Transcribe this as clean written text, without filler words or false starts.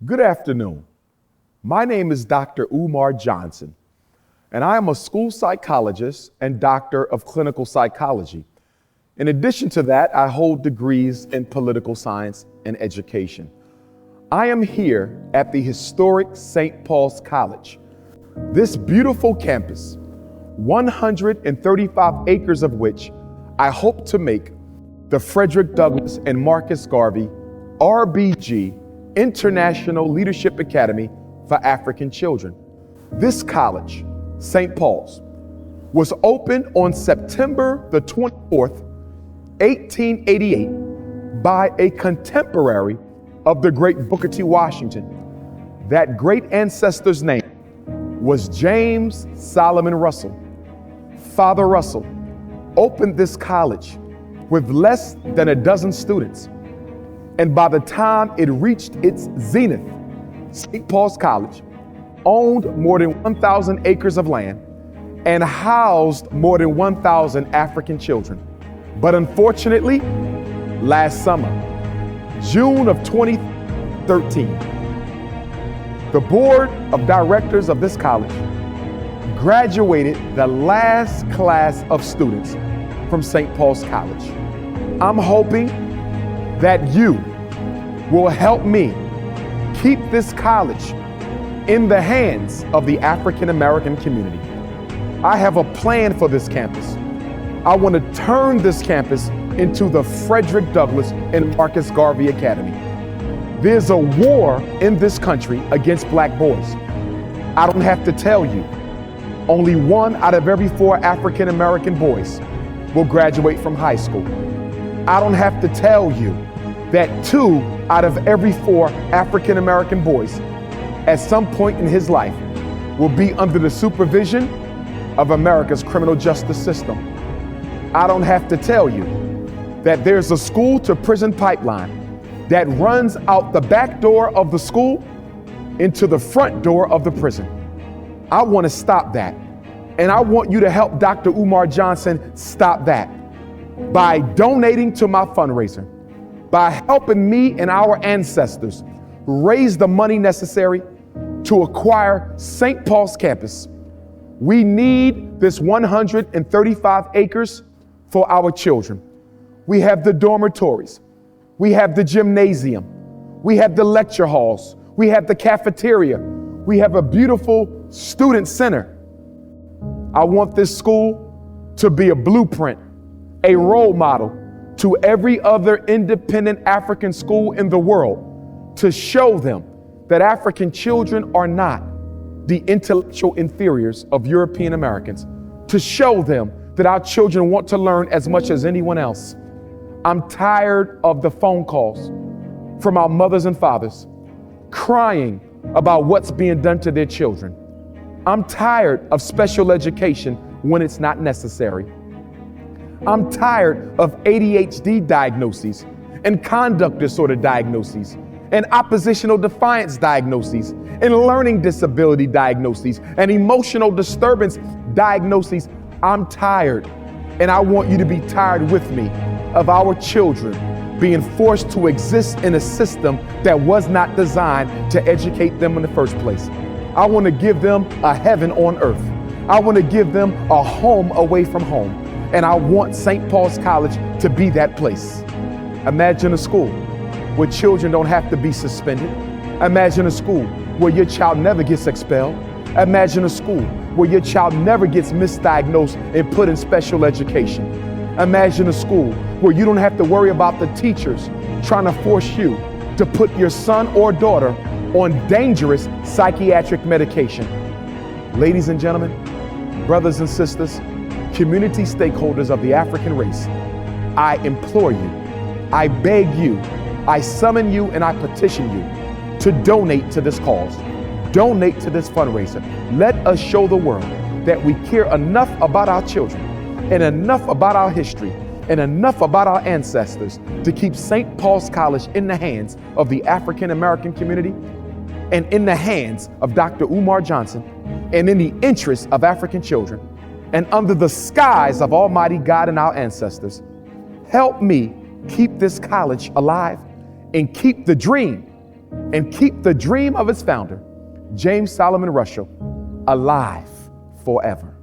Good afternoon. My name is Dr. Umar Johnson, and I am a school psychologist and doctor of clinical psychology. In addition to that, I hold degrees in political science and education. I am here at the historic St. Paul's College. This beautiful campus, 135 acres of which I hope to make the Frederick Douglass and Marcus Garvey RBG International Leadership Academy for African Children. This college, St. Paul's, was opened on September the 24th, 1888 by a contemporary of the great Booker T. Washington. That great ancestor's name was James Solomon Russell. Father Russell opened this college with less than a dozen students. And by the time it reached its zenith, St. Paul's College owned more than 1,000 acres of land and housed more than 1,000 African children. But unfortunately, last summer, June of 2013, the board of directors of this college graduated the last class of students from St. Paul's College. I'm hoping that you will help me keep this college in the hands of the African American community. I have a plan for this campus. I want to turn this campus into the Frederick Douglass and Marcus Garvey Academy. There's a war in this country against black boys. I don't have to tell you, only 1 out of every 4 African American boys will graduate from high school. I don't have to tell you that 2 out of every 4 African American boys at some point in his life will be under the supervision of America's criminal justice system. I don't have to tell you that there's a school to prison pipeline that runs out the back door of the school into the front door of the prison. I want to stop that. And I want you to help Dr. Umar Johnson stop that by donating to my fundraiser, by helping me and our ancestors raise the money necessary to acquire St. Paul's campus. We need this 135 acres for our children. We have the dormitories, we have the gymnasium, we have the lecture halls, we have the cafeteria, we have a beautiful student center. I want this school to be a blueprint, a role model to every other independent African school in the world, to show them that African children are not the intellectual inferiors of European Americans, to show them that our children want to learn as much as anyone else. I'm tired of the phone calls from our mothers and fathers crying about what's being done to their children. I'm tired of special education when it's not necessary. I'm tired of ADHD diagnoses and conduct disorder diagnoses and oppositional defiance diagnoses and learning disability diagnoses and emotional disturbance diagnoses. I'm tired, and I want you to be tired with me of our children being forced to exist in a system that was not designed to educate them in the first place. I want to give them a heaven on earth. I want to give them a home away from home. And I want St. Paul's College to be that place. Imagine a school where children don't have to be suspended. Imagine a school where your child never gets expelled. Imagine a school where your child never gets misdiagnosed and put in special education. Imagine a school where you don't have to worry about the teachers trying to force you to put your son or daughter on dangerous psychiatric medication. Ladies and gentlemen, brothers and sisters, community stakeholders of the African race, I implore you, I beg you, I summon you, and I petition you to donate to this cause. Donate to this fundraiser. Let us show the world that we care enough about our children and enough about our history and enough about our ancestors to keep St. Paul's College in the hands of the African American community and in the hands of Dr. Umar Johnson and in the interests of African children and under the skies of Almighty God and our ancestors. Help me keep this college alive and keep the dream and keep the dream of its founder, James Solomon Russell, alive forever.